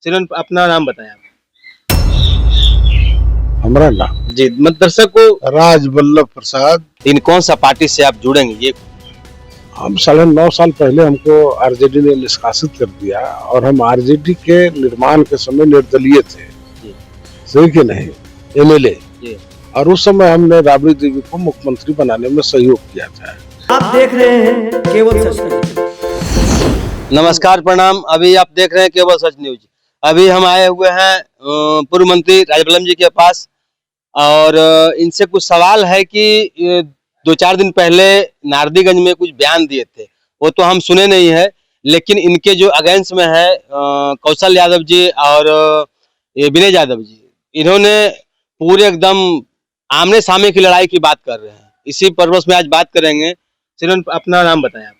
चलिए अपना नाम बताएं आप। हमारा नाम जी मत दर्शक को राज वल्लभ प्रसाद। इन कौन सा पार्टी से आप जुड़ेंगे ये? हम 9.5 साल पहले हमको आरजेडी ने निष्कासित कर दिया और हम आरजेडी के निर्माण के समय निर्दलीय थे, सही कि नहीं, एमएलए। और उस समय हमने राबड़ी देवी को मुख्यमंत्री बनाने में सहयोग किया था। आप देख रहे हैं केवल सच न्यूज। नमस्कार प्रणाम। अभी आप देख रहे हैं केवल सच न्यूज। अभी हम आए हुए हैं पूर्व मंत्री राज वल्लभ जी के पास और इनसे कुछ सवाल है कि 2-4 दिन पहले नारदीगंज में कुछ बयान दिए थे, वो तो हम सुने नहीं है, लेकिन इनके जो अगेंस्ट में है कौशल यादव जी और विनय यादव जी, इन्होंने पूरे एकदम आमने सामने की लड़ाई की बात कर रहे हैं। इसी पर्पस में आज बात करेंगे। चलिए अपना नाम बताएं आप।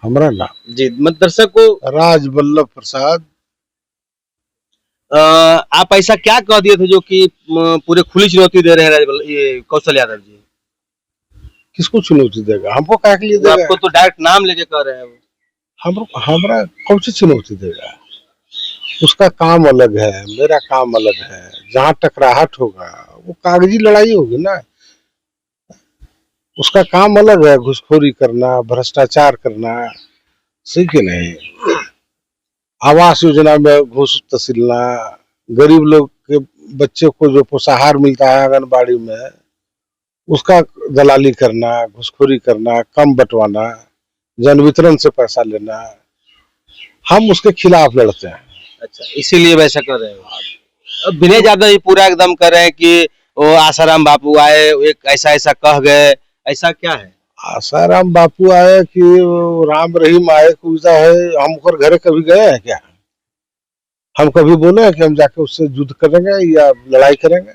हमारा नाम जी मत दर्शक को राज वल्लभ प्रसाद। आप ऐसा क्या कह दिए थे जो कि पूरे खुली चुनौती दे रहे हैं ये कौशल यादव जी? किसको चुनौती देगा? हमको क्या के लिए देगा? आपको तो डायरेक्ट नाम लेके कह रहे हैं वो। हमारा कौन सी चुनौती देगा? उसका काम अलग है, मेरा काम अलग है। जहाँ टकराहट होगा वो कागजी लड़ाई होगी ना। उसका काम अलग है, घुसखोरी करना, भ्रष्टाचार करना, सही कि नहीं। आवास योजना में घूस तसीलना, गरीब लोग के बच्चे को जो पोषाहार मिलता है आंगनबाड़ी में उसका दलाली करना, घुसखोरी करना, कम बंटवाना, जन वितरण से पैसा लेना, हम उसके खिलाफ लड़ते हैं। अच्छा, इसीलिए वैसा कर रहे हो। अब विनय यादव जी पूरा एकदम कर रहे हैं कि वो आसाराम बापू आए, एक ऐसा ऐसा कह गए, ऐसा क्या है? आसाराम बापू आए कि राम रहीम आए कुछ है, हम उनके घरे कभी गए हैं क्या? हम कभी बोले हैं कि हम जाके उससे युद्ध करेंगे या लड़ाई करेंगे?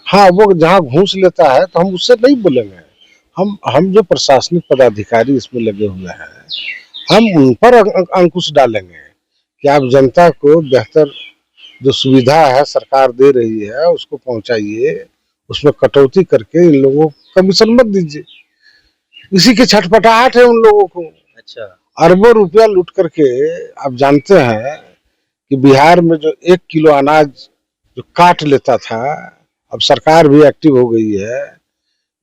हाँ, वो जहाँ घूस लेता है तो हम उससे नहीं बोलेंगे। हम जो प्रशासनिक पदाधिकारी इसमें लगे हुए हैं, हम उन पर अंकुश डालेंगे कि आप जनता को बेहतर जो सुविधा है सरकार दे रही है उसको पहुंचाइए, उसमें कटौती करके इन लोगों को कमीशन मत दीजिए। इसी की छटपटाहट है उन लोगों को। अच्छा, अरबों रुपया लूट करके आप जानते हैं कि बिहार में जो 1 किलो अनाज जो काट लेता था, अब सरकार भी एक्टिव हो गई है।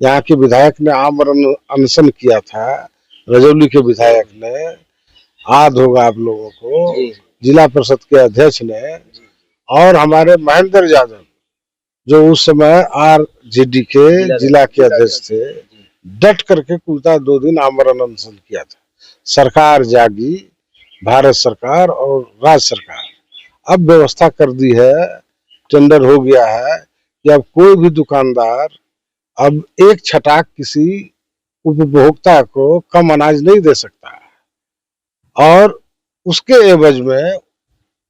यहाँ के विधायक ने आमरण अनशन किया था, रजौली के विधायक ने, याद होगा आप लोगों को, जिला परिषद के अध्यक्ष ने, और हमारे महेंद्र यादव जो उस समय आरजेडी के जिला के अध्यक्ष थे, डट करके कुलता 2 दिन आमरण अनशन किया था। सरकार जागी, भारत सरकार और राज्य सरकार अब व्यवस्था कर दी है, टेंडर हो गया है कि अब कोई भी दुकानदार अब एक छटाक किसी उपभोक्ता को कम अनाज नहीं दे सकता। और उसके एवज में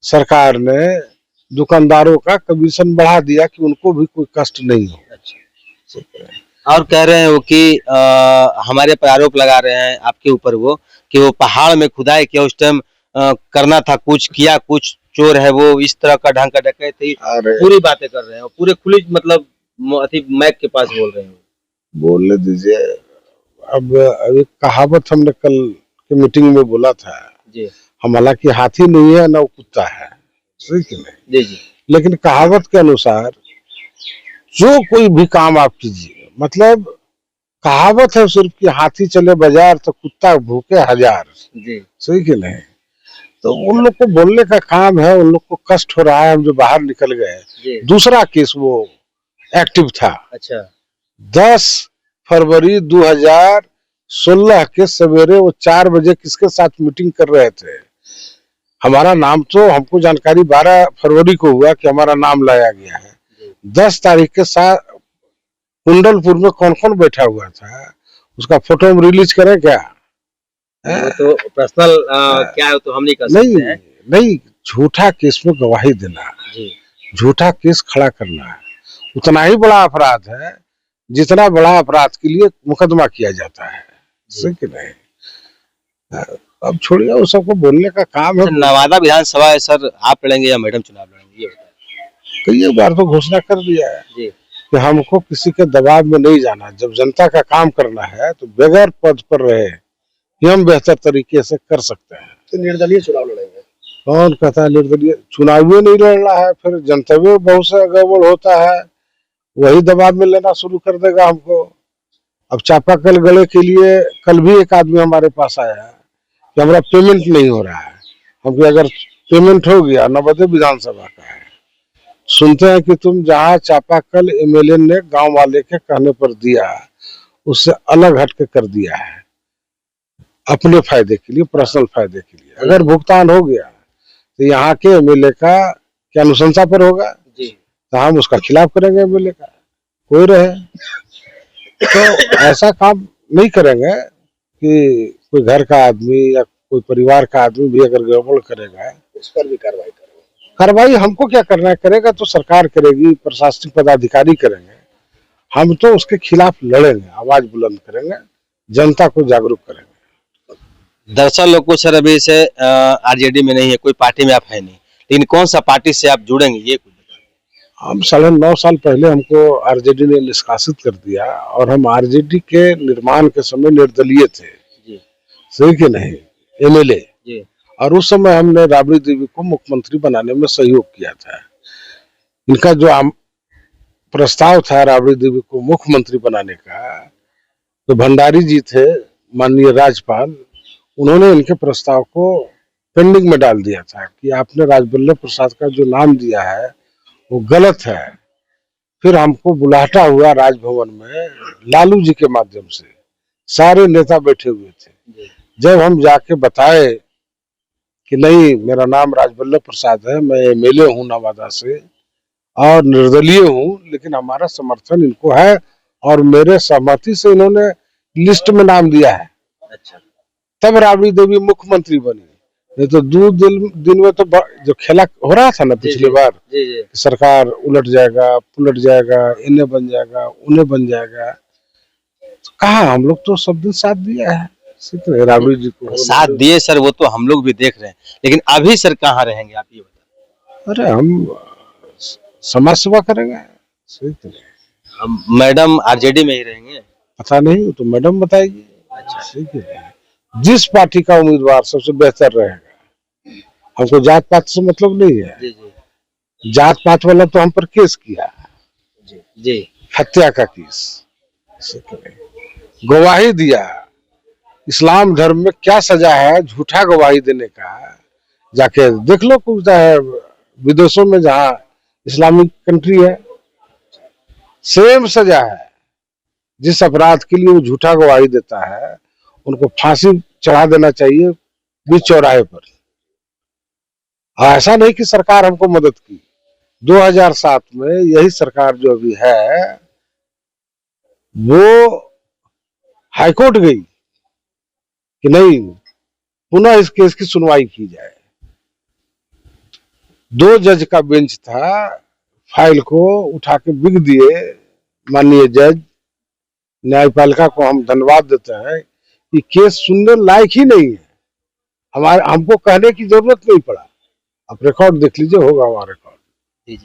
सरकार ने दुकानदारों का कमीशन बढ़ा दिया कि उनको भी कोई कष्ट नहीं हो। और कह रहे हैं वो कि हमारे पर आरोप लगा रहे हैं आपके ऊपर वो कि वो पहाड़ में खुदाई किया, उस टाइम करना था कुछ, किया कुछ, चोर है वो, इस तरह का ढंग का डकैती, पूरी बातें कर रहे हैं पूरे खुली, मतलब मैक के पास बोल रहे हैं। बोलने दीजिए। अब एक कहावत हमने कल के मीटिंग में बोला था जी, हम हालांकि हाथी नहीं है ना कुत्ता है, सही कि नहीं जी, लेकिन कहावत के अनुसार जो कोई भी काम आप कीजिए, मतलब कहावत है सिर्फ कि हाथी चले बाजार तो कुत्ता भूखे हजार जी, सही कि नहीं। तो उन लोग को बोलने का काम है, उन लोग को कष्ट हो रहा है, हम जो बाहर निकल गए। दूसरा केस वो एक्टिव था। अच्छा, 10 फरवरी 2016 के सवेरे वो 4 बजे किसके साथ मीटिंग कर रहे थे। हमारा नाम तो हमको जानकारी 12 फरवरी को हुआ कि हमारा नाम लाया गया है। 10 तारीख के साथ कुंडलपुर में कौन कौन बैठा हुआ था उसका फोटो हम रिलीज करें क्या? वो तो पर्सनल क्या है तो हम नहीं कर सकते हैं। नहीं, झूठा केस में गवाही देना, झूठा केस खड़ा करना है, उतना ही बड़ा अपराध है जितना बड़ा अपराध के लिए मुकदमा किया जाता है, सही कि नहीं। अब छोड़िए, वो सबको बोलने का काम है। नवादा विधानसभा है सर, आप लड़ेंगे या मैडम चुनाव लड़ेंगे, ये बताइए। कई बार तो घोषणा कर दिया है कि हमको किसी के दबाव में नहीं जाना, जब जनता का काम करना है तो बगैर पद पर रहे कि हम बेहतर तरीके से कर सकते हैं। तो निर्दलीय चुनाव लड़ेंगे। कौन कहता है निर्दलीय? चुनावी नहीं लड़ रहा है, फिर जनतव्य बहुत से गड़बड़ होता है, वही दबाव में लेना शुरू कर देगा हमको। अब चापाकल गले के लिए कल भी एक आदमी हमारे पास आया है कि हमारा पेमेंट नहीं हो रहा है। हमको अगर पेमेंट हो गया, नवोदय विधानसभा का है, सुनते हैं कि तुम जहाँ चापाकल एमएलए ने गांव वाले के कहने पर दिया, उससे अलग हट के कर दिया है अपने फायदे के लिए, पर्सनल फायदे के लिए। अगर भुगतान हो गया तो यहाँ के एमएलए का क्या अनुशंसा पर होगा जी। तो हम उसका खिलाफ करेंगे एमएलए का, कोई रहे। तो ऐसा काम नहीं करेंगे कि कोई घर का आदमी या कोई परिवार का आदमी भी अगर गड़बड़ करेगा उस पर भी कार्रवाई करेंगे। कार्रवाई हमको क्या करना है, करेगा तो सरकार करेगी, प्रशासनिक पदाधिकारी करेंगे। हम तो उसके खिलाफ लड़ेंगे, आवाज बुलंद करेंगे, जनता को जागरूक करेंगे। दरअसल लोग को सर अभी से आरजेडी में नहीं है, कोई पार्टी में आप है नहीं, लेकिन कौन सा पार्टी से आप जुड़ेंगे ये कुछ बताइए। हम 9.5 साल पहले हमको आरजेडी ने निष्कासित कर दिया और हम आरजेडी के निर्माण के समय निर्दलीय थे जी। सही कि नहीं, एमएलए जी। और उस समय हमने राबड़ी देवी को मुख्यमंत्री बनाने में सहयोग किया था। इनका जो प्रस्ताव था राबड़ी देवी को मुख्यमंत्री बनाने का, तो भंडारी जी थे माननीय राज्यपाल, उन्होंने इनके प्रस्ताव को पेंडिंग में डाल दिया था कि आपने राजवल्लभ प्रसाद का जो नाम दिया है वो गलत है। फिर हमको बुलाहटा हुआ राजभवन में, लालू जी के माध्यम से, सारे नेता बैठे हुए थे। जब हम जाके बताए कि नहीं, मेरा नाम राजवल्लभ प्रसाद है, मैं एमएलए हूँ नवादा से और निर्दलीय हूँ, लेकिन हमारा समर्थन इनको है और मेरे सहमति से इन्होंने लिस्ट में नाम दिया है। अच्छा। तब राबड़ी देवी मुख्यमंत्री बनी, नहीं तो 2 दिन में तो जो खेला हो रहा था ना पिछली बार, जी। सरकार उलट जाएगा, पुलट जाएगा, इन्हें बन जाएगा, उन्हें बन जाएगा, तो कहा हम लोग तो सब दिन साथ दिया है राबड़ी जी को। साथ दिए सर, वो तो हम लोग भी देख रहे हैं, लेकिन अभी सर कहाँ रहेंगे आप ये बताइए। अरे हम समाज सेवा करेंगे, सही तो नहीं। मैडम आरजेडी में ही रहेंगे? पता नहीं, तो मैडम बताएगी। अच्छा। ठीक है, जिस पार्टी का उम्मीदवार सबसे बेहतर रहेगा, हमको जात पात से मतलब नहीं है। जी। जात पात वाला तो हम पर केस किया जी। हत्या का केस, गवाही दिया, इस्लाम धर्म में क्या सजा है झूठा गवाही देने का, जाके देख लो कुछ है विदेशों में जहाँ इस्लामिक कंट्री है, सेम सजा है। जिस अपराध के लिए वो झूठा गवाही देता है उनको फांसी चढ़ा देना चाहिए बीच चौराहे पर। ऐसा नहीं कि सरकार हमको मदद की। 2007 में यही सरकार जो अभी है वो हाईकोर्ट गई कि नहीं, पुनः इस केस की सुनवाई की जाए। 2 जज का बेंच था, फाइल को उठा के बिक दिए माननीय जज। न्यायपालिका को हम धन्यवाद देते हैं कि केस सुनने लायक ही नहीं है, हमको कहने की जरूरत नहीं पड़ा। आप रिकॉर्ड देख लीजिए, होगा हमारा रिकॉर्ड। जी।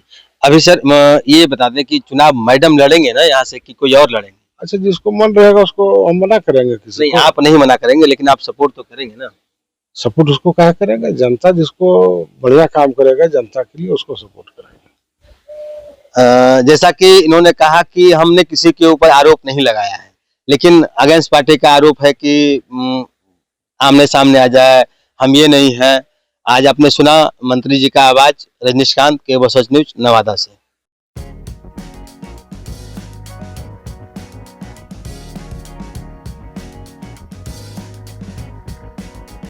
अभी सर ये बता दें कि चुनाव मैडम लड़ेंगे ना यहाँ से कि कोई और लड़ेंगे? अच्छा, जिसको मन रहेगा उसको हम मना करेंगे, किसी नहीं, को आप नहीं मना करेंगे, लेकिन आप सपोर्ट तो करेंगे ना? सपोर्ट उसको कहा करेंगे, जनता जिसको बढ़िया काम करेगा जनता के लिए उसको सपोर्ट करेंगे। जैसा कि इन्होंने कहा कि हमने किसी के ऊपर आरोप नहीं लगाया है, लेकिन अगेंस्ट पार्टी का आरोप है कि आमने सामने आ जाए, हम ये नहीं है। आज आपने सुना मंत्री जी का आवाज। रजनीकांत, केवल सच न्यूज, नवादा से।